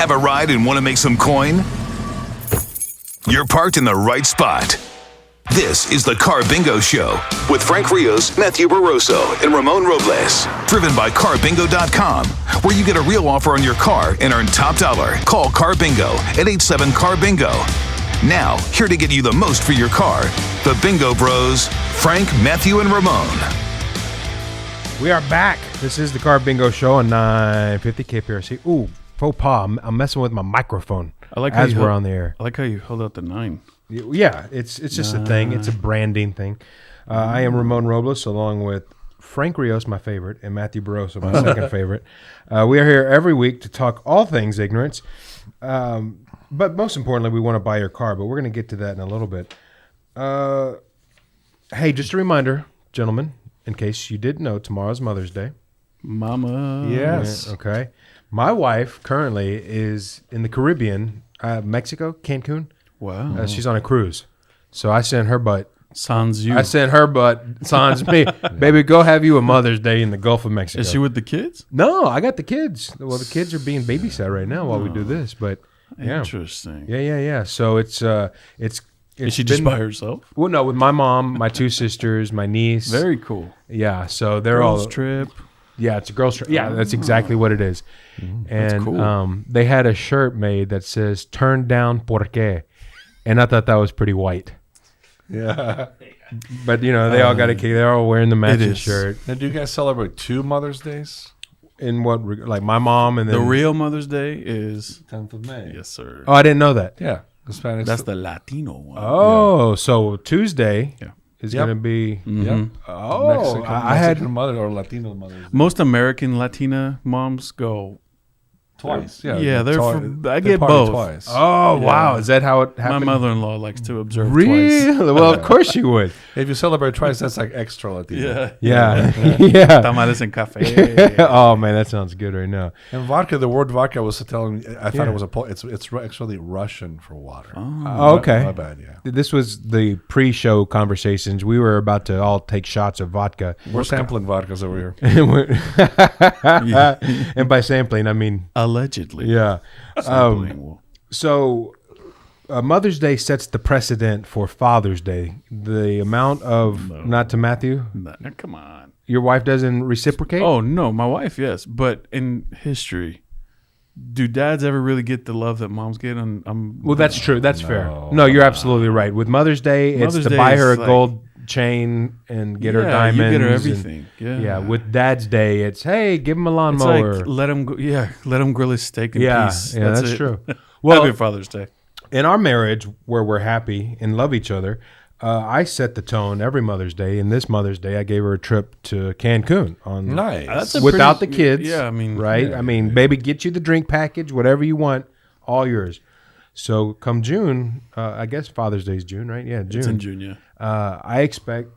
Have a ride and want to make some coin? You're parked in the right spot. This is the Carbingo Show with Frank Rios, Matthew Barroso, and Ramon Robles. Driven by Carbingo.com, where you get a real offer on your car and earn top dollar. Call Carbingo at 87-CAR-BINGO. Now, here to get you the most for your car, the Bingo Bros, Frank, Matthew, and Ramon. We are back. This is the Carbingo Show on 950 KPRC. Ooh, faux pas. I'm messing with my microphone as we're on the air. I like how you held out the 9. Yeah, it's just a thing. It's a branding thing. I am Ramon Robles, along with Frank Rios, my favorite, and Matthew Barroso, my second favorite. We are here every week to talk all things ignorance. But most importantly, we want to buy your car, but we're going to get to that in a little bit. Hey, just a reminder, gentlemen, in case you didn't know, tomorrow's Mother's Day. Mama. Yes. Yeah, okay. My wife currently is in the Caribbean, Mexico, Cancun. Wow. She's on a cruise. So I sent her butt. Sans you. I sent her butt. Sans me. Baby, go have you a Mother's Day in the Gulf of Mexico. Is she with the kids? No, I got the kids. Well, the kids are being babysat right now while we do this. But yeah. Interesting. Yeah. So it's is she just by herself? Well, no, with my mom, my two sisters, my niece. Very cool. Yeah, so they're girls all trip. Yeah, it's a girls trip. Yeah, that's exactly what it is. And that's cool. They had a shirt made that says "Turn down porque," and I thought that was pretty white. Yeah, but you know they all got a kick. They're all wearing the matching shirt. Now, do you guys celebrate 2 Mother's Days? In what, like my mom and then the real Mother's Day is 10th of May. Yes, sir. Oh, I didn't know that. Yeah, Hispanics. That's the Latino one. Oh, so Tuesday is going to be. Mm-hmm. Yep. Oh, Mexican mother or Latino mother. Most American Latina moms go twice. Yeah, I they get party both. Twice. Oh, wow. Is that how it happened? My mother-in-law likes to observe really? twice. Well, of course you would. If you celebrate twice, that's like extra Latino. Yeah. Tamales and cafe. Oh man, that sounds good right now. And vodka, the word vodka was telling me, I thought it was it's actually Russian for water. Oh, okay. My bad, yeah. This was the pre-show conversations. We were about to all take shots of vodka. We're sampling vodkas over here. And by sampling, I mean allegedly. Yeah. So Mother's Day sets the precedent for Father's Day. The amount of not to Matthew. No, come on. Your wife doesn't reciprocate? Oh no, my wife, yes. But in history, do dads ever really get the love that moms get? Well, that's true. That's fair. No, you're absolutely right. With Mother's Day, it's to buy her a gold chain and get her diamonds. You get her everything. Yeah. With Dad's Day, it's hey, give him a lawnmower. Like, let him go. Yeah, let him grill his steak in peace. Yeah, that's true. Well, happy Father's Day. In our marriage, where we're happy and love each other, I set the tone every Mother's Day. And this Mother's Day, I gave her a trip to Cancun on nice without the kids. Yeah, I mean, right? Yeah, I mean, baby, get you the drink package, whatever you want, all yours. So come June, I guess Father's Day is June, right? Yeah, June. It's in June, yeah. I expect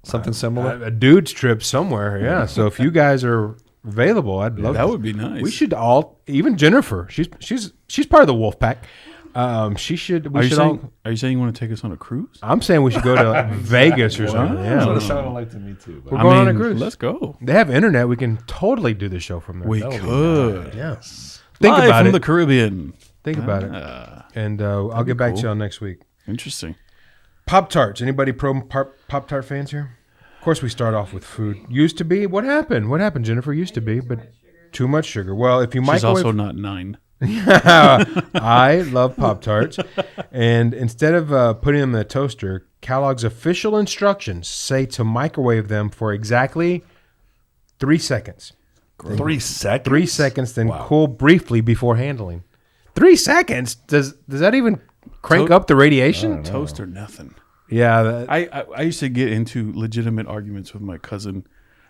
something similar. A dude's trip somewhere. Yeah. So if you guys are available, I'd love that. Would be nice. We should all, even Jennifer. She's part of the wolf pack. She should. Are you saying you want to take us on a cruise? I'm saying we should go to Vegas or something. Yeah, That's what it sounded like to me too. We're going on a cruise. Let's go. They have internet. We can totally do the show from there. We could. Yes. Think Live about from it. the Caribbean. Think about it. And I'll get back to y'all next week. Interesting. Pop-Tarts. Anybody pro Pop-Tart fans here? Of course, we start off with food. Used to be. What happened? What happened, Jennifer? Used to be, but too much sugar. Well, if you microwave... She's also not 9. I love Pop-Tarts. And instead of putting them in the toaster, Kellogg's official instructions say to microwave them for exactly 3 seconds. 3 seconds? 3 seconds, then cool briefly before handling. 3 seconds? Does that even crank up the radiation? Toast or nothing. Yeah. I used to get into legitimate arguments with my cousin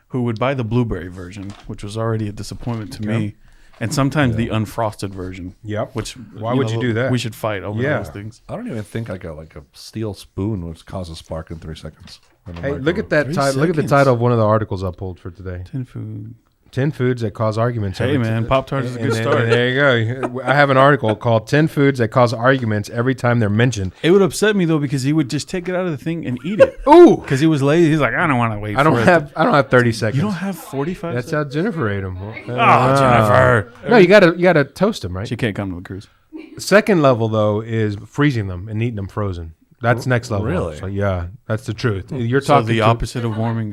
who would buy the blueberry version, which was already a disappointment to me. And sometimes the unfrosted version. Yep. Which why would you do that? We should fight over those things. I don't even think like a steel spoon would cause a spark in 3 seconds. Hey, look at that title. Look at the title of one of the articles I pulled for today. 10 food. 10 foods that cause arguments. Hey, man, Pop-Tarts is a good start. There you go. I have an article called 10 Foods That Cause Arguments Every Time They're Mentioned. It would upset me, though, because he would just take it out of the thing and eat it. Ooh! Because he was lazy. He's like, I don't want to wait I don't have 30 seconds. You don't have 45 That's seconds? how Jennifer ate them. Jennifer. No, you gotta toast them, right? She can't come to the cruise. Second level, though, is freezing them and eating them frozen. That's next level. Really? So, yeah, that's the truth. You're So talking the to, opposite of warming.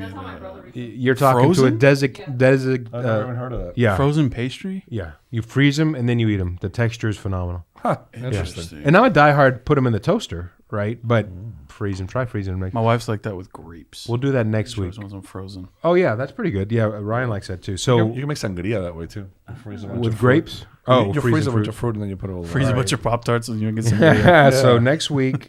You're talking Frozen? to a I've never even heard of that. yeah. Frozen pastry? Yeah, you freeze them and then you eat them. The texture is phenomenal. Huh. Interesting. And now I die hard, put them in the toaster, right? But freeze them. Try freezing them. My wife's like that with grapes. We'll do that next She week. always wants them frozen. Oh yeah, that's pretty good. Yeah, Ryan likes that too. So You can make sangria that way too. You freeze a bunch with of fruit. grapes. You freeze freeze the a bunch fruit. of fruit and then you put it over. Freeze a bunch of Pop-Tarts and you get some. So next week,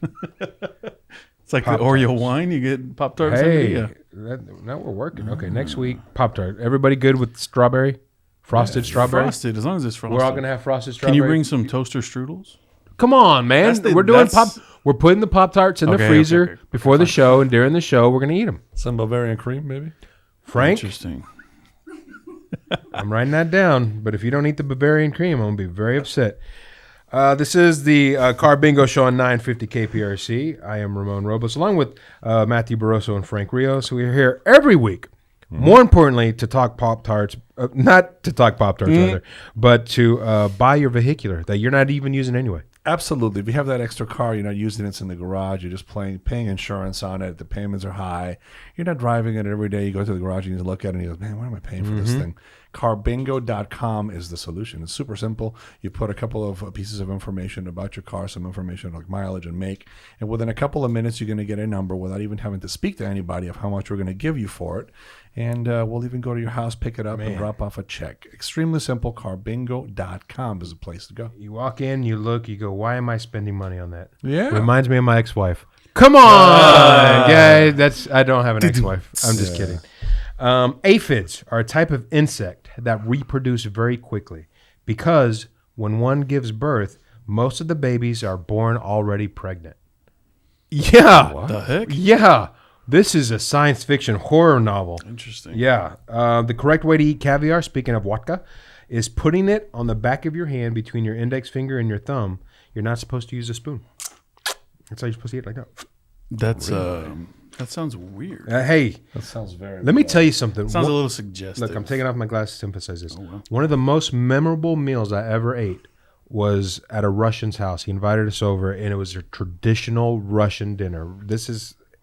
It's like the Oreo wine. You get Pop-Tarts. hey, And now we're working. Okay, next week Pop-Tart. Everybody good with strawberry, frosted strawberry? frosted, as long as it's frosted. We're all gonna have frosted Can strawberry. you bring some toaster strudels? Come on, man. That's We're doing that's- We're putting the Pop-Tarts in the Okay, freezer okay. before the show, and during the show, we're gonna eat them. Some Bavarian cream, maybe. Frank, Interesting. I'm writing that down. But if you don't eat the Bavarian cream, I'm gonna be very upset. This is the Carbingo Show on 950 KPRC. I am Ramon Robles, along with Matthew Barroso and Frank Rios. We are here every week. More importantly, to talk Pop-Tarts, not to talk Pop-Tarts, rather, but to buy your vehicular that you're not even using anyway. Absolutely. If you have that extra car, you're not using it, it's in the garage, you're just paying insurance on it, the payments are high, you're not driving it every day, you go to the garage and you look at it and you go, man, why am I paying for this thing? Carbingo.com is the solution. It's super simple. You put a couple of pieces of information about your car, some information like mileage and make, and within a couple of minutes, you're going to get a number without even having to speak to anybody of how much we're going to give you for it. And we'll even go to your house, pick it up, and drop off a check. Extremely simple. Carbingo.com is the place to go. You walk in, you look, you go, why am I spending money on that? Yeah. Reminds me of my ex-wife. Come on, guys. I don't have an ex-wife. I'm just kidding. Aphids are a type of insect that reproduce very quickly because when one gives birth, most of the babies are born already pregnant. Yeah. What the heck? Yeah. This is a science fiction horror novel. Interesting. Yeah. The correct way to eat caviar, speaking of vodka, is putting it on the back of your hand between your index finger and your thumb. You're not supposed to use a spoon. That's how you're supposed to eat it, like that. That's that sounds weird. Hey, That sounds very let me tell you something. Sounds a little suggestive. Look, I'm taking off my glasses to emphasize this. wow. One of the most memorable meals I ever ate was at a Russian's house. He invited us over, and it was a traditional Russian dinner.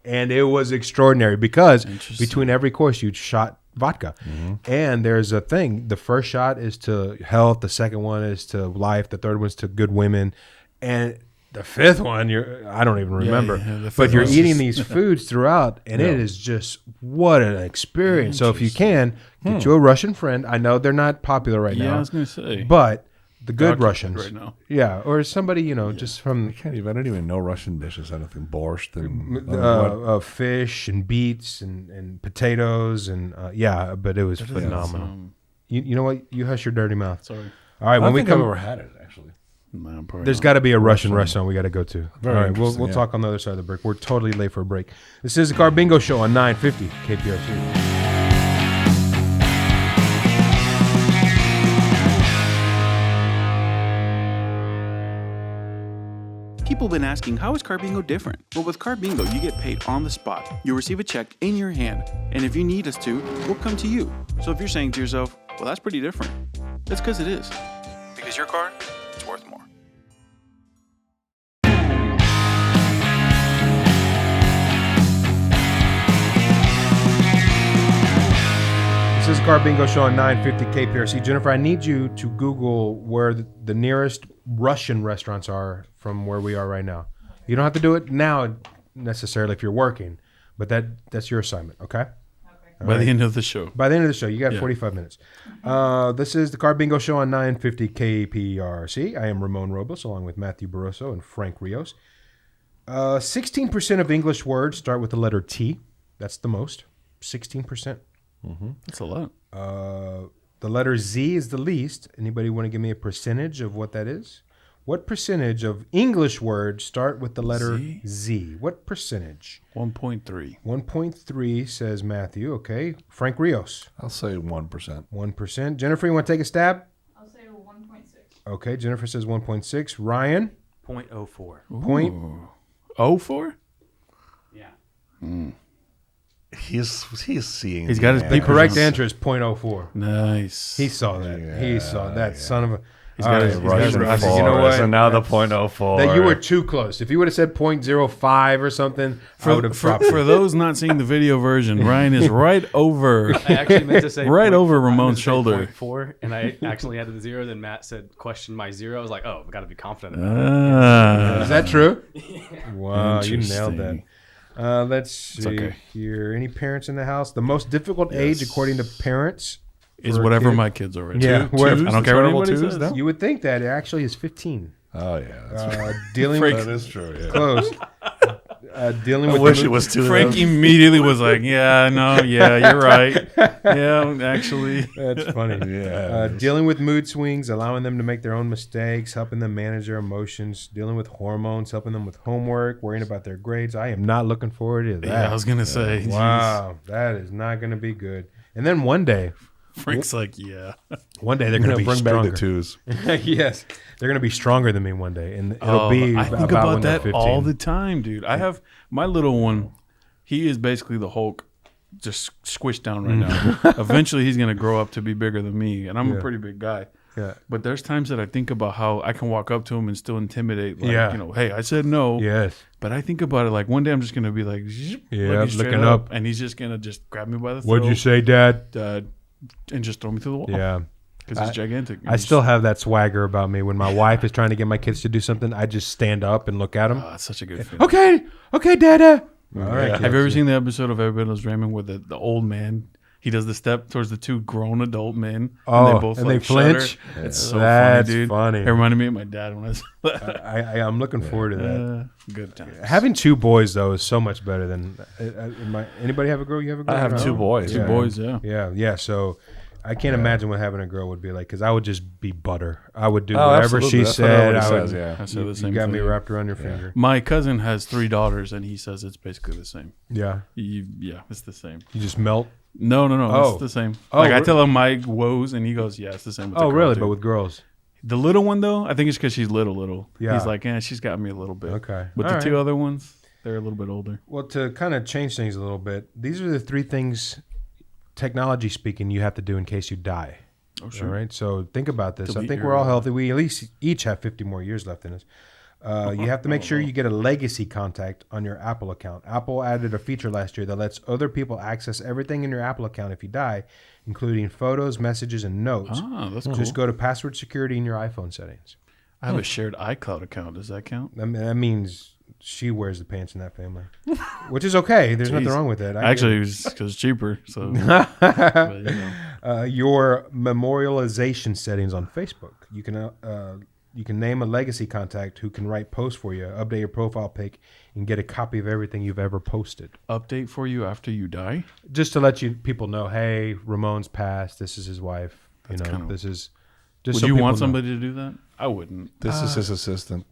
And it was extraordinary because between every course, you shot vodka. And there's a thing. The first shot is to health. The second one is to life. The third one's to good women. And the fifth one, I don't even remember. yeah, the but fifth you're one's eating just- these foods throughout, and it is just what an experience. So if you can, get you a Russian friend. I know they're not popular right Yeah, now. I was gonna say. But the good Dog Russians. right now. Yeah, or somebody, just from I don't even know Russian dishes. Anything borscht and fish and beets and potatoes and but it was phenomenal. You know what? You hush your dirty mouth. Sorry. All right, I when don't we think I've come, ever had it actually. No, probably there's not. got to be a Russian restaurant we got to go to. Very All right, interesting, we'll yeah. talk on the other side of the break. We're totally late for a break. This is the Carbingo Show on 950 KPRC. People have been asking, how is Carbingo different? Well, with Carbingo, you get paid on the spot. You'll receive a check in your hand. And if you need us to, we'll come to you. So if you're saying to yourself, well, that's pretty different, that's because it is. Because your car, it's worth more. This is the Carbingo Show on 950 KPRC. Jennifer, I need you to Google where the nearest Russian restaurants are from where we are right now. You don't have to do it now necessarily if you're working, but that's your assignment, okay? By the end of the show. By the end of the show, you got 45 minutes. This is the Carbingo Show on 950 KPRC. I am Ramon Robles, along with Matthew Barroso and Frank Rios. 16% of English words start with the letter T. That's the most. 16%. That's a lot. The letter Z is the least. Anybody want to give me a percentage of what that is? What percentage of English words start with the letter Z? Z? What percentage? 1.3. 1.3 says Matthew. Okay. Frank Rios. I'll say 1%. 1%. Jennifer, you want to take a stab? I'll say 1.6. Okay. Jennifer says 1.6. Ryan? 0.04. Point. 04? Yeah. He's seeing. He's got his The big correct answer is 0.04. Nice. He saw that. He saw that son of a. He's got his- he's got his Russian. rifle. You know what? And now the .04. That you were too close. If you would have said 0.05 or something, I would have dropped For those not seeing the video version, Ryan is right over. I actually meant to say Right over I meant Ramon's to say shoulder. 0.4, and I accidentally added the 0. Then Matt said, question my 0. I was like, oh, I've got to be confident about it. Is that true? Wow, you nailed that. Interesting. Let's see okay. here. Any parents in the house? The most difficult age, according to parents, Is for a whatever kid? my kids are. Right? Yeah, Two- whatever. twos? I don't care what Terrible anybody twos, says. no? You would think that it actually is 15. Oh, yeah. That's Dealing Frank- with that is true. Yeah. close. Dealing I with wish the it was two. Frank of them. immediately was like, "Yeah, no, yeah, you're right. Yeah, actually, That's funny. Yeah. Dealing with mood swings, allowing them to make their own mistakes, helping them manage their emotions, dealing with hormones, helping them with homework, worrying about their grades. I am not looking forward to that. yeah." I was gonna say, geez. Wow, that is not going to be good. And then one day Frank's like, "Yeah, they're going to be Bring stronger. back the twos. Yes, they're going to be stronger than me one day, and it'll be. I think when about they're that 15. all the time, dude. I have my little one. He is basically the Hulk, just squished down right now. Eventually, he's gonna grow up to be bigger than me, and I'm Yeah. a pretty big guy. Yeah. But there's times that I think about how I can walk up to him and still intimidate. Like, Yeah. you know, hey, I said no. Yes. But I think about it like one day I'm just gonna be like, "Zzzp," Yeah, looking straight looking up. and he's just gonna just grab me by the throat. What'd you say, Dad? And just throw me through the wall. Yeah. because it's gigantic. I still have that swagger about me. When my wife is trying to get my kids to do something, I just stand up and look at them. Oh, it's such a good feeling. Okay, Dada. All right. Have you ever seen the episode of Everybody Loves Raymond where the old man, he does the step towards the two grown adult men, Oh, and they both and like they flinch? shudder? It's so That's funny, dude. funny. It reminded me of my dad when I was I'm looking forward to that. good times. Having two boys though is so much better than. Anybody have a girl? You have a girl? I have No? two boys. Two yeah. boys, yeah. Yeah. So I can't imagine what having a girl would be like because I would just be butter. I would do Oh, whatever absolutely. she That's what said. everybody I would, says, yeah. I said You, the same you got me thing. wrapped around your finger. My cousin has 3 daughters, and he says it's basically the same. Yeah. Yeah, it's the same. You just melt. No, Oh. it's the same. Oh, Like I re- tell him my woes, and he goes, "Yeah, it's the same." With the Oh, girl, really? too." But with girls. The little one though, I think it's because she's little. Yeah. He's like, yeah, she's got me a little bit. Okay. But All the right. 2 other ones, they're a little bit older. Well, to kind of change things a little bit, these are the 3 things, technology speaking, you have to do in case you die. Oh, sure. All right. So think about this. I Delete think your, we're all healthy. We at least each have 50 more years left in us. You have to make sure you get a legacy contact on your Apple account. Apple added a feature last year that lets other people access everything in your Apple account if you die, including photos, messages, and notes. Ah, that's cool. Just go to password security in your iPhone settings. I have a shared iCloud account. Does that count? That means she wears the pants in that family, which is okay. There's nothing Jeez. wrong with that. Actually, it was because it's cheaper. So, but, you know. Your memorialization settings on Facebook. You can name a legacy contact who can write posts for you, update your profile pic, and get a copy of everything you've ever posted. Update for you after you die. Just to let people know, hey, Ramon's passed. This is his wife. That's You know, kinda- this is. Just Would so you people want know. somebody to do that? I wouldn't. This is his assistant.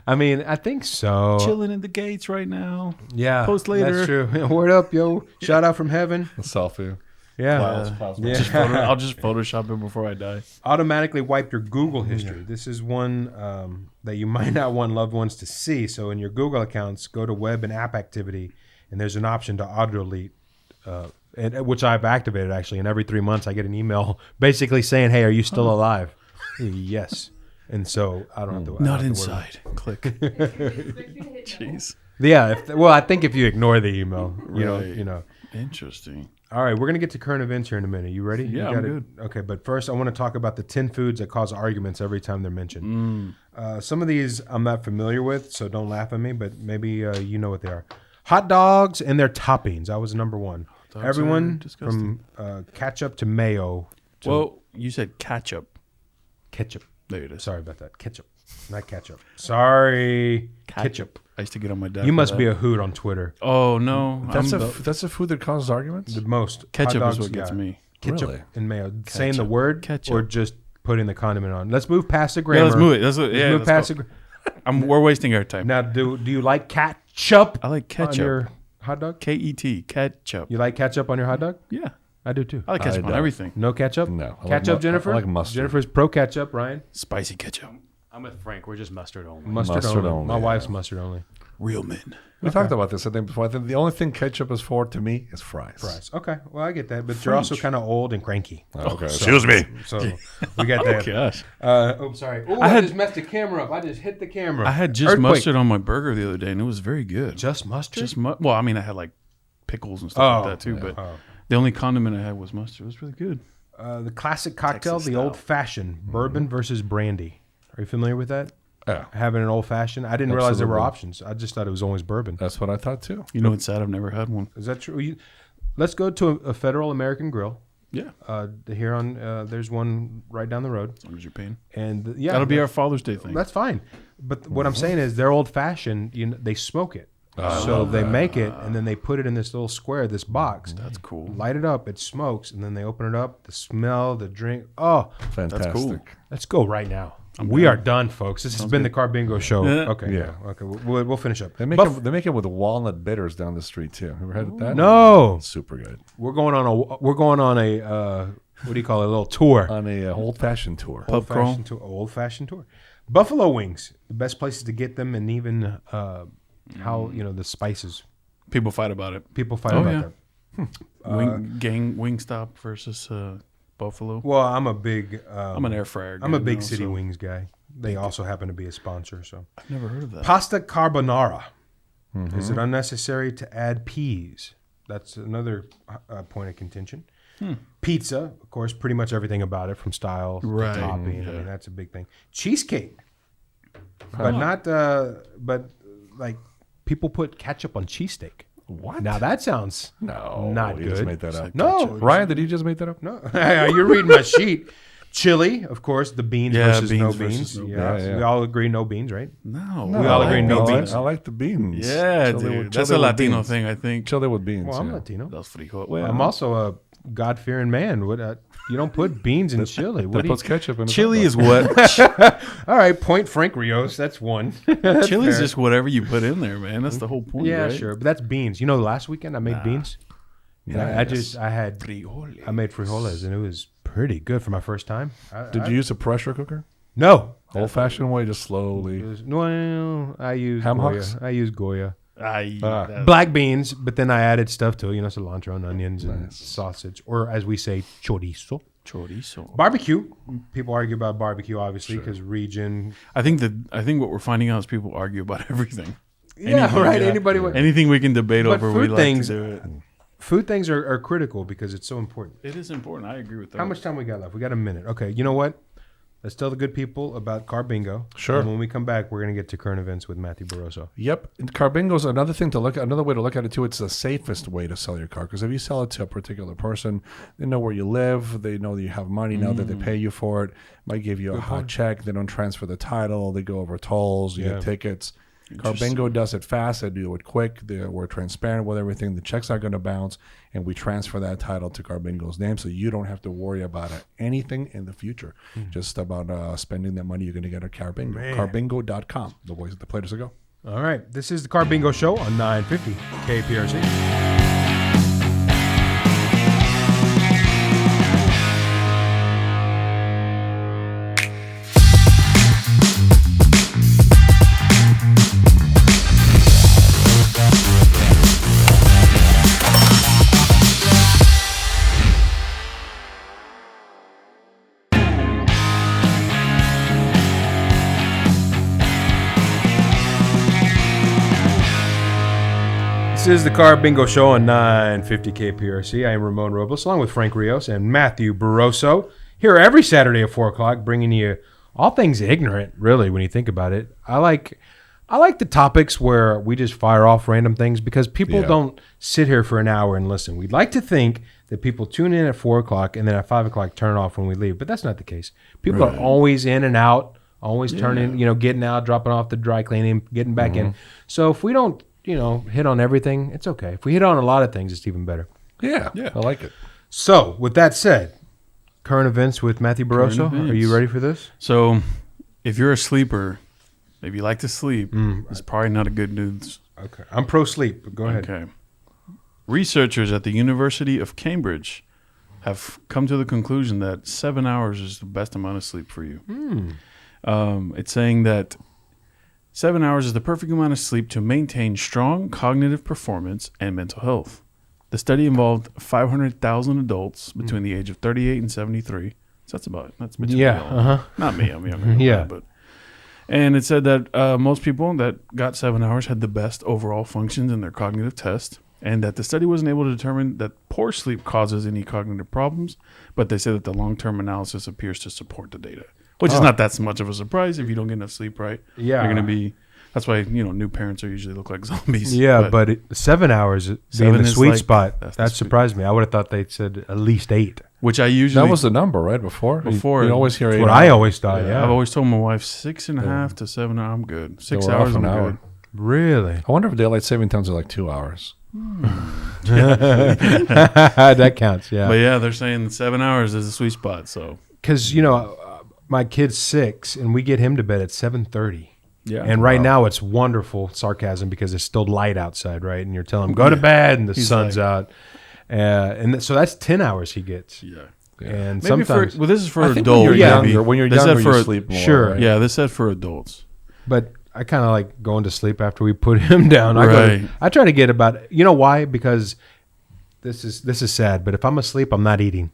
I mean, I think so. Chilling in the gates right now. Yeah, Post later. That's true. Word up, yo! Shout out from heaven. A selfie. Yeah, yeah. I'll just Photoshop it before I die. Automatically wipe your Google history. This is one that you might not want loved ones to see. So in your Google accounts, go to web and app activity, and there's an option to auto delete, which I've activated actually. And every 3 months, I get an email basically saying, "Hey, are you still alive?" Yes. And so I don't have to. I don't Not have to worry. inside. Click. Jeez. Yeah. I think if you ignore the email, you Right. know. Interesting. All right, we're going to get to current events here in a minute. You ready? Yeah, You I'm got it? good. Okay, but first I want to talk about the 10 foods that cause arguments every time they're mentioned. Some of these I'm not familiar with, so don't laugh at me, but maybe you know what they are. Hot dogs and their toppings. That was number 1. dogs are Everyone disgusting. from ketchup to mayo. To Well, you said ketchup. ketchup. There it is. Sorry about that. Ketchup, not ketchup. Sorry. Ketchup. I used to get on my dad. You for must that. be a hoot on Twitter. Oh no, That's I'm that's a food that causes arguments. The most. ketchup Hot is dogs, what gets yeah. me. Ketchup Really? and mayo. Saying the word Ketchup. or just putting the condiment on. Let's move past the grammar. Yeah, let's move it. Move past go. the. We're wasting our time. Now, do you like ketchup? I like ketchup. On your hot dog? KET, ketchup. You like ketchup on your hot dog? Yeah. I do too. I like ketchup on don't. everything. No ketchup? No. I like Ketchup, Jennifer? I like mustard. Jennifer's pro ketchup. Ryan? Spicy ketchup. I'm with Frank. We're just mustard only. Mustard Mustard only. only, My yeah. wife's mustard only. Real men. We talked about this, I think, before. I think the only thing ketchup is for, to me, is fries. Fries. Okay. Well, I get that. But you're also kind of old and cranky. Okay. Excuse me. So we got that. Gosh. Sorry. Oh, I just messed the camera up. I just hit the camera. I had just Earthquake. mustard on my burger the other day, and it was very good. Just mustard? Well, I mean, I had like pickles and stuff like that too, yeah. but the only condiment I had was mustard. It was really good. The classic cocktail, Texas the style. old-fashioned bourbon versus brandy. Are you familiar with that? Yeah. Having an old-fashioned? I didn't realize there were Absolutely. options. I just thought it was always bourbon. That's what I thought, too. You know, it's sad I've never had one. Is that true? Let's go to a Federal American Grill. Yeah, Here on, there's one right down the road. as long as you're paying. And yeah, That'll be our Father's Day thing. That's fine. But what I'm saying is they're old-fashioned. They smoke it. So they make it, and then they put it in this little square, this box. That's cool. Light it up. It smokes, and then they open it up. The smell, the drink. Oh, Fantastic. cool. let's go right now. We are done, folks. This has been the Carbingo Show. Okay, Yeah. Okay, we'll finish up. They make it with walnut bitters down the street, too. Ever had that? No, Super good. we're going on a what do you call it? A little tour. On a old-fashioned tour. Pub crawl. Old-fashioned tour. Buffalo wings, the best places to get them, and even how the spices. People fight about it. People fight about yeah. that. Wingstop versus Buffalo. Well, I'm a big. I'm an air fryer guy. I'm a big now, City so Wings guy. They also happen to be a sponsor. So I've never heard of that. pasta carbonara. Is it unnecessary to add peas? That's another point of contention. Pizza, of course, pretty much everything about it, from style Right. to topping. I Yeah. mean, that's a big thing. Cheesecake, but not. But like people put ketchup on cheesesteak. What? Now that sounds not you good. just made that up. No, Ryan, did you just make that up? no. You're reading my sheet. Chili, of course, the beans Yeah, versus no beans versus beans. no beans. We all agree no beans, right? No. We all agree no I beans. I like the beans. Yeah, Chili dude. with- That's chili a with Latino beans. thing, I think. Chili with beans. Well, I'm yeah. Latino. That's frijol. Well, I'm also a God-fearing man. What? You don't put beans in chili. What That do you? puts ketchup in a chili hot dog. is what. All right, point Frank Rios. That's one. Chili is just whatever you put in there, man. That's the whole point. Yeah, right? sure, but that's beans. Last weekend I made beans. And I made frijoles, and it was pretty good for my first time. Did you use a pressure cooker? No. Old-fashioned way, just slowly. No, I use Ham Goya. hocks? I use Goya. That- Black beans, but then I added stuff to it, cilantro and onions and sausage, or as we say, chorizo. Chorizo. Barbecue. People argue about barbecue, obviously, because region. I think what we're finding out is people argue about everything. Yeah, right. Anybody would. Anything we can debate But over, we food like things- to do it. Food things are critical because it's so important. It is important. I agree with that. How much time we got left? We got a minute. Okay, you know what? Let's tell the good people about Carbingo. Sure. And when we come back, we're going to get to current events with Matthew Barroso. Yep. And Carbingo's another thing to look at. Another way to look at it too. It's the safest way to sell your car, because if you sell it to a particular person, they know where you live. They know that you have money. Know that they pay you for it. Might give you a hot check. They don't transfer the title. They go over tolls. You get tickets. Carbingo does it fast. They do it quick. We're transparent with everything. The checks aren't going to bounce, and we transfer that title to Carbingo's name, so you don't have to worry about anything in the future. Just about spending that money you're going to get at Carbingo. Carbingo.com. The ways the players to go. All right. This is the Carbingo Show on 950 KPRC. This is the Carbingo Show on 950 KPRC. I am Ramon Robles, along with Frank Rios and Matthew Barroso, here every Saturday at 4 o'clock, bringing you all things ignorant, really, when you think about it. I like the topics where we just fire off random things, because people don't sit here for an hour and listen. We'd like to think that people tune in at 4 o'clock and then at 5 o'clock turn off when we leave, but that's not the case. People are always in and out, always turning, getting out, dropping off the dry cleaning, getting back in. So if we don't, hit on everything, it's okay. If we hit on a lot of things, it's even better. Yeah. I like it. So with that said, current events with Matthew Barroso. Are you ready for this? So, if you're a sleeper, if you like to sleep, it's probably not a good news. Okay. I'm pro sleep. But go ahead. Okay. Researchers at the University of Cambridge have come to the conclusion that 7 hours is the best amount of sleep for you. It's saying that 7 hours is the perfect amount of sleep to maintain strong cognitive performance and mental health. The study involved 500,000 adults between the age of 38 and 73. So that's between not me. I'm younger. Yeah. And it said that most people that got 7 hours had the best overall functions in their cognitive test, and that the study wasn't able to determine that poor sleep causes any cognitive problems, but they said that the long-term analysis appears to support the data, which is not that much of a surprise if you don't get enough sleep, right? Yeah. You're going to be... That's why, new parents usually look like zombies. Yeah, but 7 hours being Seven the is sweet like- spot, that's the that sweet- surprised me. I would have thought they'd said at least 8. Which I usually... That was the number, right? Before? Before. You always hear 8 That's what hours. I always thought, yeah. I've always told my wife 6.5 to 7 hours, I'm good. 6 we're hours, off I'm an hour. good. Really? I wonder if daylight saving times are like 2 hours. That counts, yeah. But yeah, they're saying 7 hours is the sweet spot, so... Because, my kid's 6, and we get him to bed at 7:30. Yeah. And right now it's wonderful sarcasm because it's still light outside, right? And you're telling him, go to bed, and the sun's out. So that's 10 hours he gets. Yeah. And Maybe sometimes... this is for I think adults. when you're Yeah. younger, when you're They said younger, for you a- sleep more. Sure. right? Yeah, this said for adults. But I kind of like going to sleep after we put him down. Right. I try to get about... You know why? Because this is sad, but if I'm asleep, I'm not eating.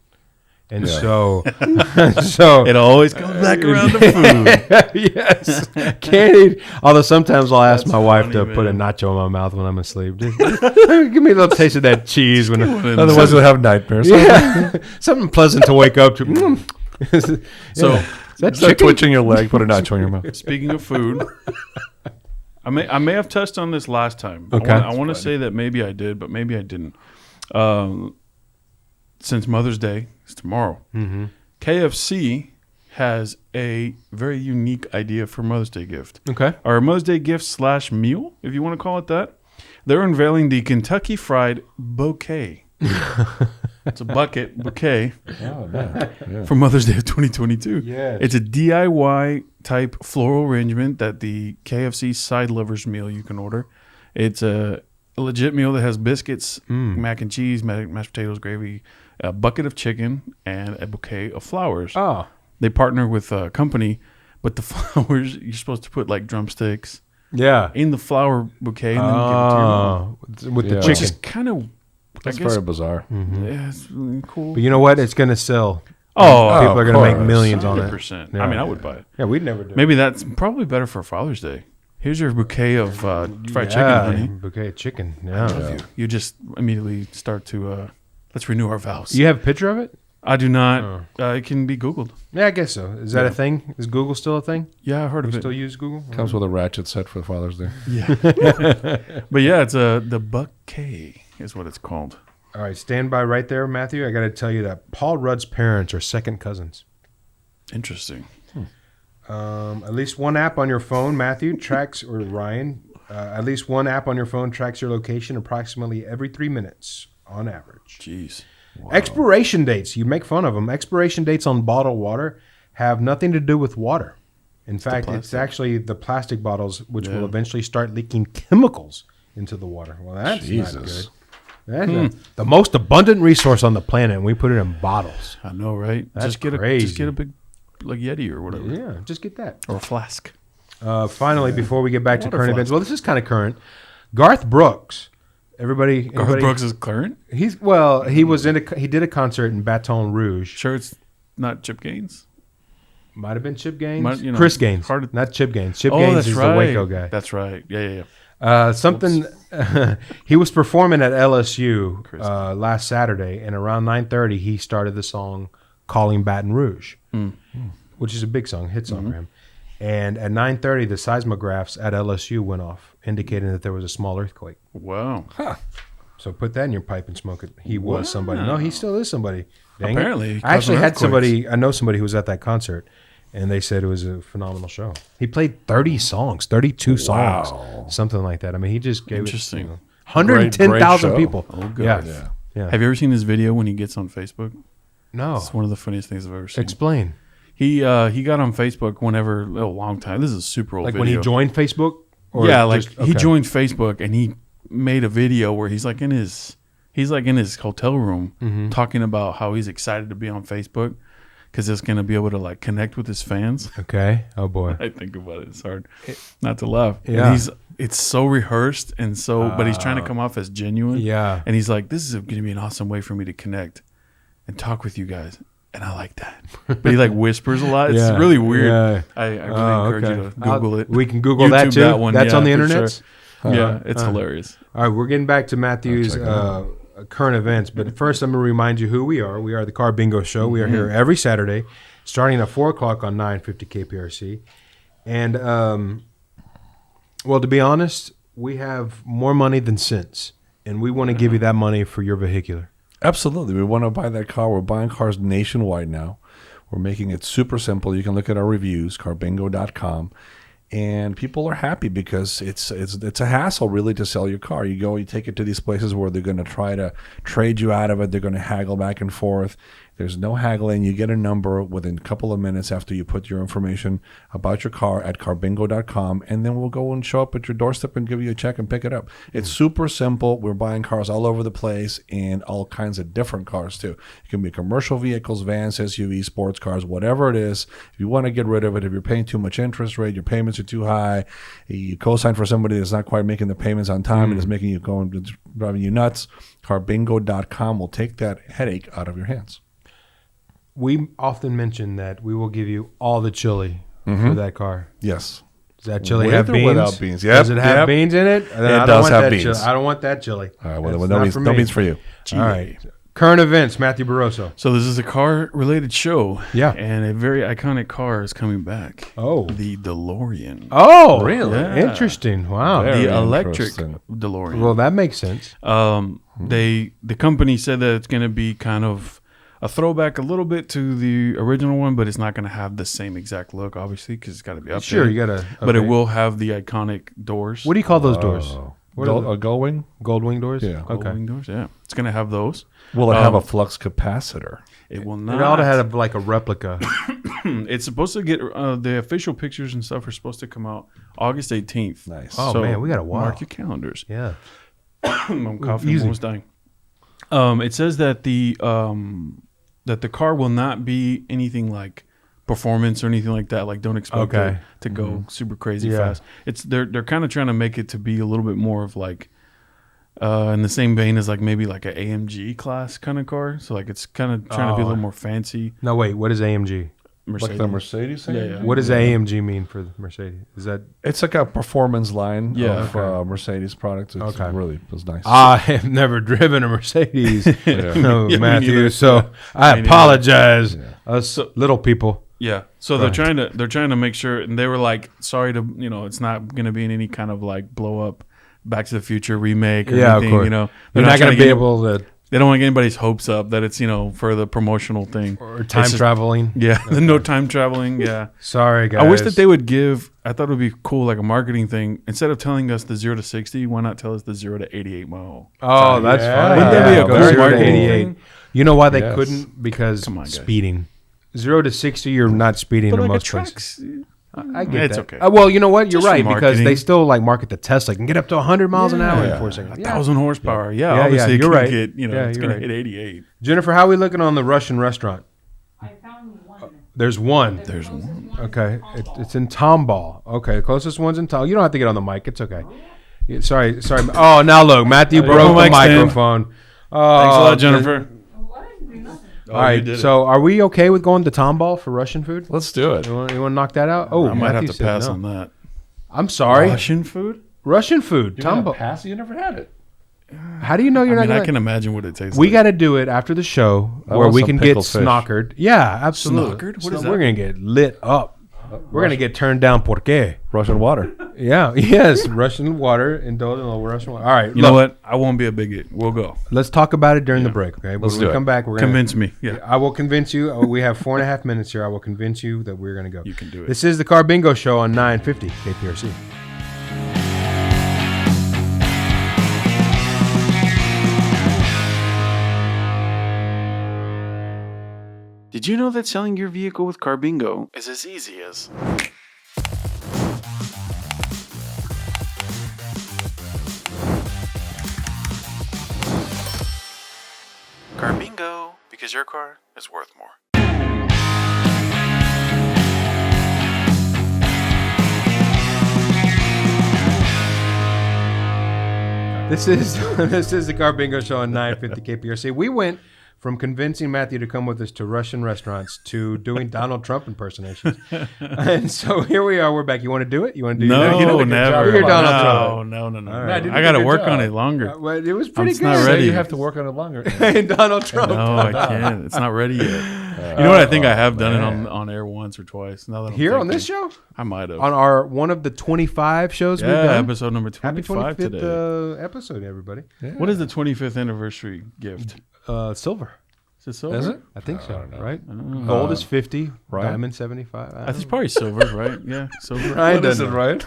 And so It always comes back around to food. yes, can't eat. Although sometimes I'll ask That's my wife funny, to put a man. nacho in my mouth when I'm asleep. Just give me a little taste of that cheese. Otherwise, you'll have nightmares. Yeah, something pleasant to wake up to. So, Is that Start chicken? twitching your leg, put a nacho in your mouth. speaking of food, I may have touched on this last time. Okay. I want to say that maybe I did, but maybe I didn't. Since Mother's Day is tomorrow, KFC has a very unique idea for Mother's Day gift. Okay. Or a Mother's Day gift / meal, if you want to call it that. They're unveiling the Kentucky Fried Bouquet. It's a bouquet Oh, man. for Mother's Day of 2022. Yes. It's a DIY type floral arrangement that the KFC side lovers meal you can order. It's a legit meal that has biscuits, mac and cheese, mashed potatoes, gravy, a bucket of chicken, and a bouquet of flowers. Oh, They partner with a company, but the flowers, you're supposed to put like drumsticks yeah. in the flower bouquet and then give it to your mom. With the Yeah. Which chicken. is kind of, That's I guess, very bizarre. yeah, it's really cool. But you know what? It's going to sell. Oh, People are of going to make course. millions on it. 100%. Yeah. I mean, I would buy it. Yeah, we'd never do it. Maybe that's probably better for Father's Day. Here's your bouquet of fried chicken, honey. Bouquet of chicken. Yeah. You just immediately start to, let's renew our vows. You have a picture of it? I do not. It can be Googled. Yeah, I guess so. Is that a thing? Is Google still a thing? Yeah, I heard You of it. still use Google? Comes with a ratchet set for Father's Day. But yeah, it's the bouquet is what it's called. All right, stand by right there, Matthew. I got to tell you that Paul Rudd's parents are second cousins. Interesting. At least one app on your phone, Matthew, tracks, or Ryan, at least one app on your phone tracks your location approximately every 3 minutes on average. Jeez. Expiration dates, you make fun of them. Expiration dates on bottled water have nothing to do with water. In fact, it's actually the plastic bottles which will eventually start leaking chemicals into the water. Well, that's not Jesus. good. That's the most abundant resource on the planet, and we put it in bottles. I know, right? That's just get crazy. a big like Yeti or whatever. Yeah, just get that. Or a flask. Finally, before we get back to Water current flask. events, well, this is kind of current. Garth Brooks. Everybody, Garth Brooks is current? he did a concert in Baton Rouge. Sure it's not Chip Gaines? Might have been Chip Gaines, Might- you know, Chris Gaines, hard to- not Chip Gaines. Chip Oh, Gaines that's is right. the Waco guy. That's right. Yeah. He was performing at LSU last Saturday, and around 9:30 he started the song "Calling Baton Rouge," which is a big song, hit song for him. And at 9:30, the seismographs at LSU went off, indicating that there was a small earthquake. Wow. So put that in your pipe and smoke it. He was somebody. No, he still is somebody. Dang it. Apparently, he I actually causing had earthquakes. somebody. I know somebody who was at that concert, and they said it was a phenomenal show. He played 30 songs, 32 songs, something like that. I mean, he just gave Interesting. it 110,000 show. people. Oh, good. Yeah. Have you ever seen this video when he gets on Facebook? No. It's one of the funniest things I've ever seen. Explain. He got on Facebook whenever a long time. This is a super old Like video. when he joined Facebook? Or Yeah, like just- he okay. joined Facebook and he made a video where he's like in his hotel room Mm-hmm. talking about how he's excited to be on Facebook because it's going to be able to like connect with his fans. Okay. Oh, boy. I think about it. It's hard not to laugh. Yeah. And it's so rehearsed and so, but he's trying to come off as genuine. Yeah. And he's like, this is going to be an awesome way for me to connect and talk with you guys. And I like that. But he like whispers a lot. It's Yeah. really weird. Yeah. I really Oh, encourage okay. you to Google it. We can Google that YouTube too? That one. That's on the for internet? sure. Yeah, it's hilarious. All right, we're getting back to Matthew's current events, but first I'm going to remind you who we are. We are the Carbingo Show. We are here every Saturday, starting at 4 o'clock on 950 KPRC. And, well, to be honest, we have more money than sense, and we want to give you that money for your vehicular. Absolutely. We want to buy that car. We're buying cars nationwide now. We're making it super simple. You can look at our reviews, carbingo.com. And people are happy because it's a hassle really to sell your car. You go, you take it to these places where they're going to try to trade you out of it. They're going to haggle back and forth. There's no haggling. You get a number within a couple of minutes after you put your information about your car at carbingo.com, and then we'll go and show up at your doorstep and give you a check and pick it up. It's super simple. We're buying cars all over the place and all kinds of different cars too. It can be commercial vehicles, vans, SUVs, sports cars, whatever it is. If you want to get rid of it, if you're paying too much interest rate, your payments are too high, you co-sign for somebody that's not quite making the payments on time and is making you go and driving you nuts, carbingo.com will take that headache out of your hands. We often mention that we will give you all the chili for that car. Yes. Does that chili With have or beans? without beans? Yep, Does it have yep. beans in it? Then I don't does want have that beans. chili. I don't want that chili. All right, well, That's no not means, for no me. means for you. All right. Current events, Matthew Barroso. So this is a car-related show. Yeah. And a very iconic car is coming back. Oh. The DeLorean. Oh, Really? Yeah. Interesting. Wow. Very The electric interesting. DeLorean. Well, that makes sense. The company said that it's going to be kind of a throwback a little bit to the original one, but it's not going to have the same exact look, obviously, because it's got to be updated. Sure, you got to. But it will have the iconic doors. What do you call those doors? What are A gull wing? Gold wing doors? Yeah. Okay. Wing doors? Yeah, it's going to have those. Will it have a flux capacitor? It will It not. ought to have like a replica. It's supposed to get the official pictures and stuff are supposed to come out August 18th. Nice. Oh, man, we got a while. Mark your calendars. Yeah. I'm coughing. Easy. Almost dying. It says that the car will not be anything like performance or anything like that. Like, don't expect Okay. it to go super crazy Yeah. fast. They're kind of trying to make it to be a little bit more of like in the same vein as like maybe like an AMG class kind of car. So like it's kind of trying to be a little more fancy. No, wait. What is AMG? Mercedes. Like the Mercedes thing? Yeah, yeah. What does AMG mean for the Mercedes? Is that It's like a performance line Yeah. of Mercedes products. It's Okay. really was nice. I have never driven a Mercedes, no, Yeah, me Matthew. neither. So I Me neither. apologize, us little people. Yeah. So they're trying to make sure, and they were like, sorry to, it's not going to be in any kind of like blow up Back to the Future remake or Yeah, anything, of course. They're You're not going trying to be get- able to They don't want to get anybody's hopes up that it's, for the promotional thing. or time It's just- traveling. Yeah. No time traveling. Yeah. Sorry, guys. I wish that they would I thought it would be cool, like a marketing thing. Instead of telling us the 0 to 60, why not tell us the 0 to 88 mile? Oh, that's Yeah. fine. Wouldn't that be a Go cool 0 to marketing 88. thing? You know why they Yes. couldn't? Because Come on, guys. speeding. 0 to 60, you're not speeding But in like a most truck, places. I get it's that. okay. Well, you know what? You're Just for right because they marketing. still like market the Tesla. Can get up to 100 miles an hour in Yeah. 4 seconds. Yeah. 1,000 horsepower. Yeah, Yeah, obviously yeah, it you're can right. get, Yeah, it's you're going to right. hit 88. Jennifer, how are we looking on the Russian restaurant? I found one. There's one. There's one. Okay, it's in Tomball. Okay, the closest one's in Tomball. You don't have to get on the mic. It's okay. Yeah, sorry. Oh, now look, Matthew Your broke the mic stand. microphone. Oh, Thanks a lot, Jennifer. What? Nothing. All right, so are we okay with going to Tomball for Russian food? Let's do it. You want to knock that out? Oh, I might Matthew have to said pass no. on that. I'm sorry. Russian food? Russian food. Tomball. Pass? You never had it. How do you know you're I not mean, I going can to? imagine what it tastes We like. got to do it after the show I where want we some can get pickled fish. snockered. Yeah, absolutely. Snockered? What is We're that? going to get lit up. We're going to get turned down. ¿Por qué? Russian water. Yeah. Yes. Russian water. Indulge in a little Russian water. All right. You know what? I won't be a bigot. We'll go. Let's talk about it during the break. Okay. Let's when do we it. come back, we're going Convince me. Yeah. I will convince you. We have 4.5 minutes here. I will convince you that we're going to go. You can do it. This is the Carbingo Show on 950 KPRC. Did you know that selling your vehicle with Carbingo is as easy as... Carbingo, because your car is worth more. This is the Carbingo Show on 950 KPRC. We went from convincing Matthew to come with us to Russian restaurants to doing Donald Trump impersonations. And so here we are. We're back. You want to do it? You want to do No, you did a good never. job. You're Donald Trump. No. right. Matt, you did I a got to good work job. on it longer. Well, it was pretty It's good. not So ready. you have to work on it longer. Donald Trump. No, I can't. It's not ready yet. You know what? I think I have done it on air once or twice. Now that I'm Here on thinking. this show? I might have. On our one of the 25 shows we've done? Episode number Happy 25 25th today. episode, everybody. What is the 25th anniversary gift? Silver. Is it silver? Is it? I think so, right? Gold is 50, right. diamond 75. I think it's probably silver, right? Yeah, silver. Ryan What is doesn't it, know. right?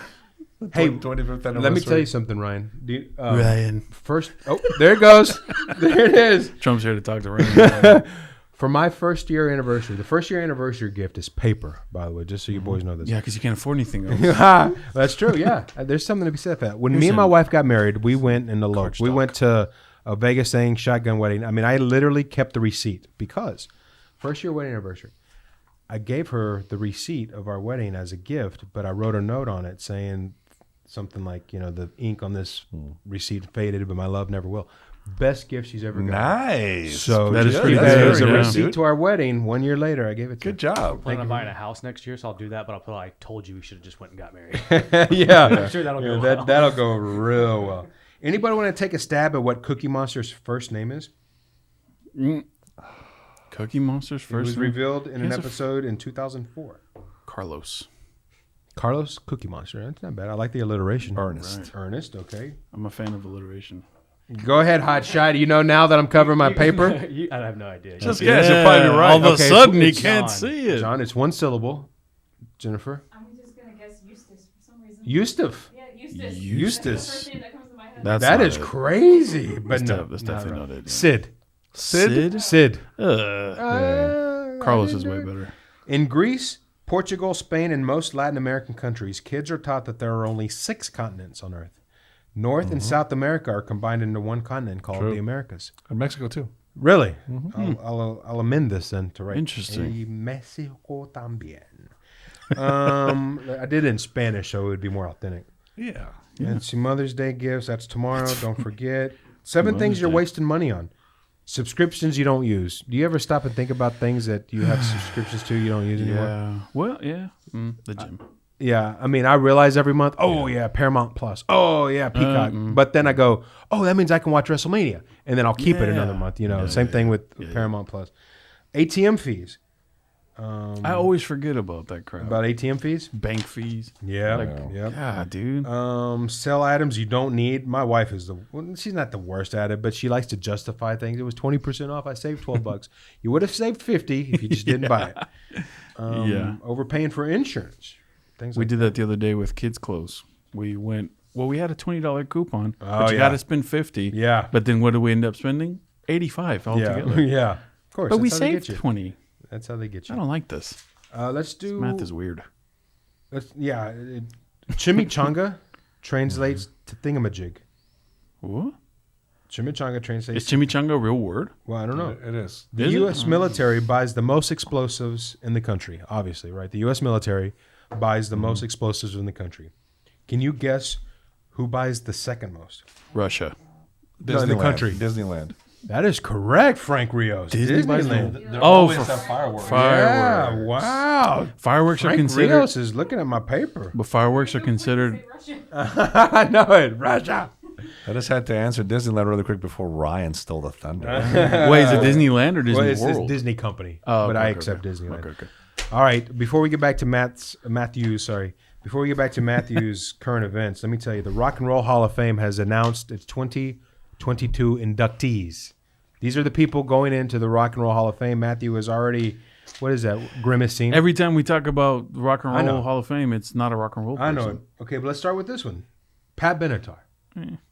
Hey, 25th anniversary. let me tell you something, Ryan. Do you, Ryan. First, there it goes. There it is. Trump's here to talk to Ryan. For my first year anniversary, the first year anniversary gift is paper, by the way, just so you boys know this. Yeah, because you can't afford anything else. That's true, yeah. There's something to be said for that. When me and my wife got married, we went and eloped. We went to a Vegas thing, shotgun wedding. I mean, I literally kept the receipt because first year wedding anniversary, I gave her the receipt of our wedding as a gift, but I wrote a note on it saying something like, the ink on this receipt faded, but my love never will. Best gift she's ever got. Nice. So That is just pretty as good, a yeah. receipt to our wedding 1 year later, I gave it to Good job. Planning on buying a house next year, so I'll do that. But I'll put, I told you we should have just went and got married. her. Yeah. I'm sure that'll go well. That'll go real well. Anybody want to take a stab at what Cookie Monster's first name is? Cookie Monster's It first was name? revealed in an He has a episode in 2004. Carlos. Carlos Cookie Monster. That's not bad. I like the alliteration. Ernest. Ernest, okay. I'm a fan of alliteration. Go ahead, Hot Shot. Do you know now that I'm covering my paper? I have no idea. Just guess. You'll probably be right. All of a Okay, sudden, he it's can't John. see it. John, it's one syllable. Jennifer? I'm just gonna guess Eustace for some reason. Yusuf. Yeah, Eustace. Eustace. That's the first name that comes to my head. That's That not is it. crazy. But no. That's definitely not it. Yeah. Sid. Sid? Sid. Carlos is way better. In Greece, Portugal, Spain, and most Latin American countries, kids are taught that there are only 6 continents on Earth. North and South America are combined into one continent called the Americas. And Mexico, too. Really? I'll amend this then to write. Interesting. Y Mexico también. I did it in Spanish, so it would be more authentic. Yeah. And see, Mother's Day gifts, that's tomorrow. Don't forget. 7 things you're wasting money on. Subscriptions you don't use. Do you ever stop and think about things that you have subscriptions to you don't use anymore? Yeah. Well, yeah. The gym. Yeah, I mean, I realize every month, Paramount Plus. Oh, yeah, Peacock. But then I go, oh, that means I can watch WrestleMania. And then I'll keep it another month, Same thing with Paramount Plus. ATM fees. I always forget about that crap. About ATM fees? Bank fees. Yeah. Like, yeah, dude. Sell items you don't need. My wife is she's not the worst at it, but she likes to justify things. It was 20% off. I saved $12. You would have saved 50 if you just didn't buy it. Overpaying for insurance. Things We like did that the other day with kids' clothes. We went, we had a $20 coupon, but Oh, you yeah. got to spend 50. Yeah. But then what did we end up spending? 85 altogether. Yeah. Of course. But we that's how they saved get you. 20. That's how they get you. I don't like this. Let's do Math is weird. Chimichanga translates to thingamajig. What? Chimichanga translates. Is chimichanga a real word? Well, I don't know. It is. The Is it? U.S. military buys the most explosives in the country. Obviously, right? The U.S. military buys the most explosives in the country. Can you guess who buys the second most? Russia. No, in the country. Disneyland. That is correct, Frank Rios. Disneyland. Oh, for fireworks. Yeah, fireworks. wow. Fireworks are Frank considered. Rios is looking at my paper. But fireworks are considered. I know it. Russia. I just had to answer Disneyland really quick before Ryan stole the thunder. Wait, is it Disneyland or Disney Well, it's World? Disney Company, Oh, but okay, I okay, accept okay. Disneyland. Okay. All right. Before we get back to Before we get back to Matthew's current events, let me tell you, the Rock and Roll Hall of Fame has announced its 2022 inductees. These are the people going into the Rock and Roll Hall of Fame. Matthew is already, what is that, grimacing? Every time we talk about the Rock and I know. Roll Hall of Fame, it's not a rock and roll person. I know it. Okay, but let's start with this one. Pat Benatar.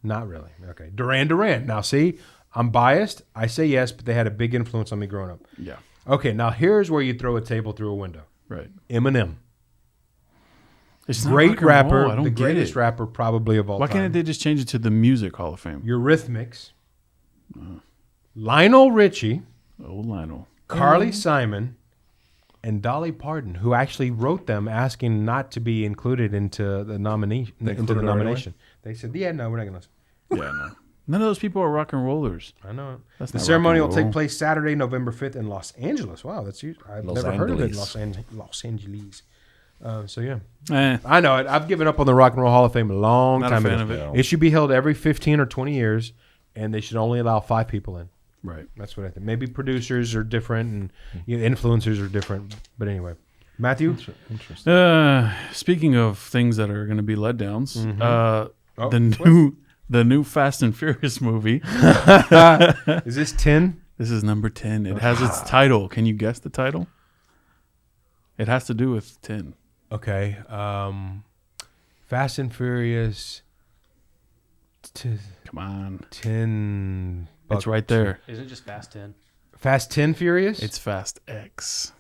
Not really. Okay. Duran Duran. Now, see, I'm biased. I say yes, but they had a big influence on me growing up. Yeah. Okay, now here's where you throw a table through a window. Right. Eminem. It's not Great rock and roll. rapper, I don't the get greatest it. rapper probably of all Why time. can't they just change it to the Music Hall of Fame? Eurythmics, Lionel Richie, Oh, Lionel. Carly Simon, and Dolly Parton, who actually wrote them asking not to be included into the nomination. included her nomination. They said, "Yeah, no, we're not going to." Yeah, no. None of those people are rock and rollers. I know it. That's The not ceremony rock will and take roll. place Saturday, November 5th in Los Angeles. Wow, that's huge. I've Los never heard of it. Angeles. Los Angeles. So yeah, Eh, I know it. I've given up on the Rock and Roll Hall of Fame a long Not a time fan ago. of it. Yeah. It should be held every 15 or 20 years, and they should only allow 5 people in. right. That's what I think. Maybe producers are different and influencers are different. But anyway, Matthew, Interesting. Speaking of things that are going to be letdowns, Oh, the new Fast and Furious movie. is this 10? This is number 10. It has its title. Can you guess the title? It has to do with 10. Okay. Fast and Furious. Come on. 10. It's right there. Isn't it just Fast 10? Fast 10 Furious? It's Fast X.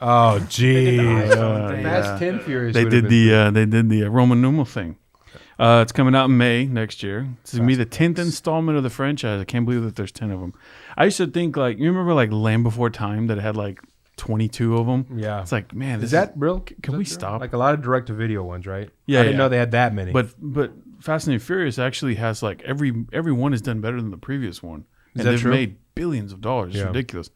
Oh, gee. iPhone Fast thing. 10 Furious. They would've did been the Roman numeral thing. It's coming out in May next year. It's gonna be the 10th installment of the franchise. I can't believe that there's 10 of them. I used to think you remember Land Before Time that had 22 of them. Yeah. It's like, man, Is that real? Can we stop? Like a lot of direct-to-video ones, right? Yeah, I didn't yeah. know they had that many. But Fast and Furious actually has every one has done better than the previous one, and that they've true? made billions of dollars. It's Yeah. ridiculous.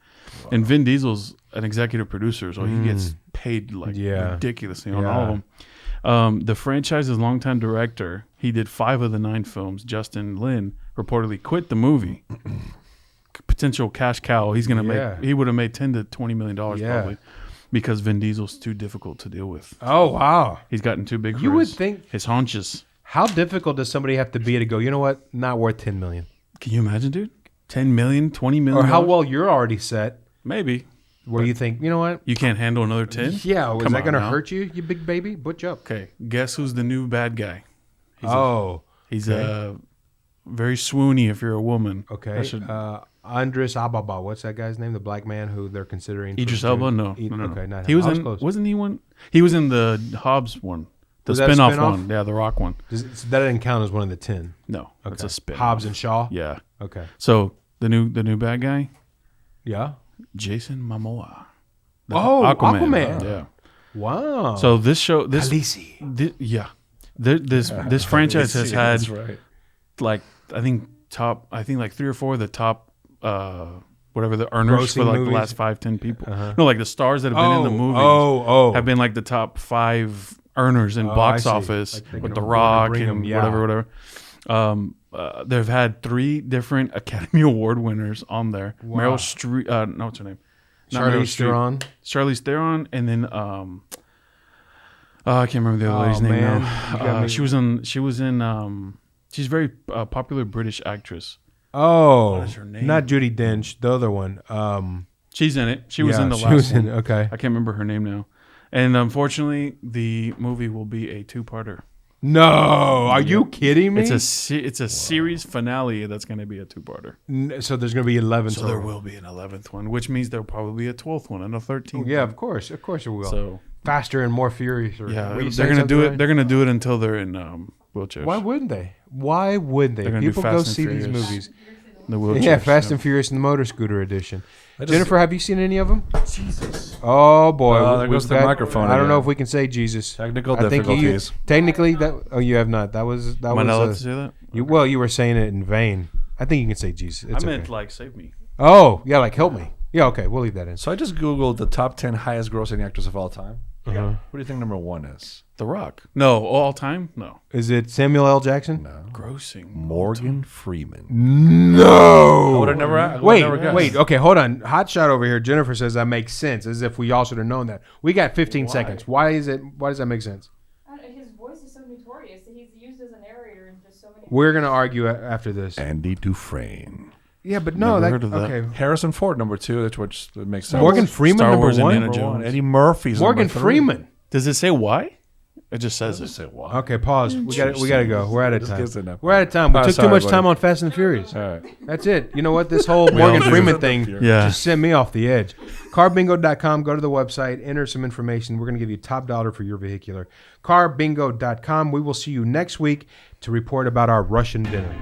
And Vin Diesel's an executive producer, so he gets paid Yeah. ridiculously on Yeah. all of them. The franchise's longtime director, he did 5 of the 9 films. Justin Lin reportedly quit the movie. Potential cash cow. He's gonna Yeah. make. He would have made $10 to $20 million Yeah. probably, because Vin Diesel's too difficult to deal with. oh, wow. He's gotten too big for You would his, think- his haunches. How difficult does somebody have to be to go, you know what? Not worth 10 million. Can you imagine, dude? 10 million, 20 million. Or how well you're already set Maybe. where you think, you know what? You can't handle another 10? Yeah, is Come that on going to now. hurt you, you big baby? Butch up. Okay. Guess who's the new bad guy? He's okay. very swoony if you're a woman. Okay. I should, Andres Ababa. What's that guy's name? The black man who they're considering. Idris for- Elba? No. E- no, no. Okay, not he him. was I was in, close. wasn't he one? He was in the Hobbs one. The Was that a spin-off spin-off? one. Yeah, the Rock one. That didn't count as one of the 10. No. Okay. It's a spin. Hobbs and Shaw? Yeah. Okay. So the new bad guy, Yeah. Jason Momoa. The Oh, Aquaman. Yeah. Wow. So this show, this Khaleesi. yeah, this franchise has had That's right. I think 3 or 4 of the top whatever the earners Grossing for the movies? last 5-10 people. No, the stars that have been in the movies have been the top 5 earners in Oh, box I see. office Like they with can The afford to Rock bring and 'em, yeah. whatever. They've had 3 different Academy Award winners on there. Wow. Meryl Streep, no, what's her name? Not Meryl Charlize Streep. Theron. Charlize Theron, and then I can't remember the other lady's name man. now. You got me. She was in she's a very popular British actress. Oh, What is her name? not Judi Dench. The other one. She's in it. She was in the she last was one. okay. I can't remember her name now. And unfortunately, the movie will be a 2-parter. No, are you kidding me? It's a series finale that's going to be a 2-parter. So there's going to be 11. So there will be an 11th one, which means there'll probably be a 12th one and a 13th. Yeah, one. of course it will. So Faster and more furious. Or, yeah, were you they're saying going to do something, it. Ryan? They're going to do it until they're in wheelchairs. Why wouldn't they? Why would they? They're gonna do People go Fast and see these Furious. movies. The wheelchairs. Yeah, Fast and Furious and the Motor Scooter Edition. I just- Jennifer, have you seen any of them? Jesus. Oh boy. Oh, there We've goes the got- microphone I don't know again. if we can say Jesus. Technical I think you difficulties. technically that. Oh, you have not. That was Am I not allowed was. to say that? You were saying it in vain. I think you can say Jesus. It's I meant okay. save me. Oh yeah, help me. Yeah, okay, we'll leave that in. So I just Googled the top 10 highest grossing actors of all time. Uh-huh. What do you think number 1 is? The Rock. No, all time. No. Is it Samuel L. Jackson? No. Grossing. Morgan Freeman. No. I would have never. I would've Wait, never guessed. wait. Okay, hold on. Hot shot over here. Jennifer says that makes sense, as if we all should have known that. We got 15 seconds. Why does that make sense? I don't know, his voice is so notorious that he's used as a narrator in just so many. We're gonna argue after this. Andy Dufresne. Yeah, but no, Never heard of that. okay. Harrison Ford, number 2, which makes sense. Morgan Freeman, Star number Wars, one. Indiana Number Jones. 1. Eddie Murphy's Morgan number 3. Freeman. Does it say why? It just says it. Say what? Okay, pause. We got to go. We're out of time. gives it enough. We're out of time. We took sorry, too much buddy. time on Fast and the Furious. All right. That's it. You know what? This whole Morgan do. Freeman thing Yeah. just sent me off the edge. Carbingo.com. Go to the website. Enter some information. We're going to give you top dollar for your vehicular. Carbingo.com. We will see you next week to report about our Russian dinner.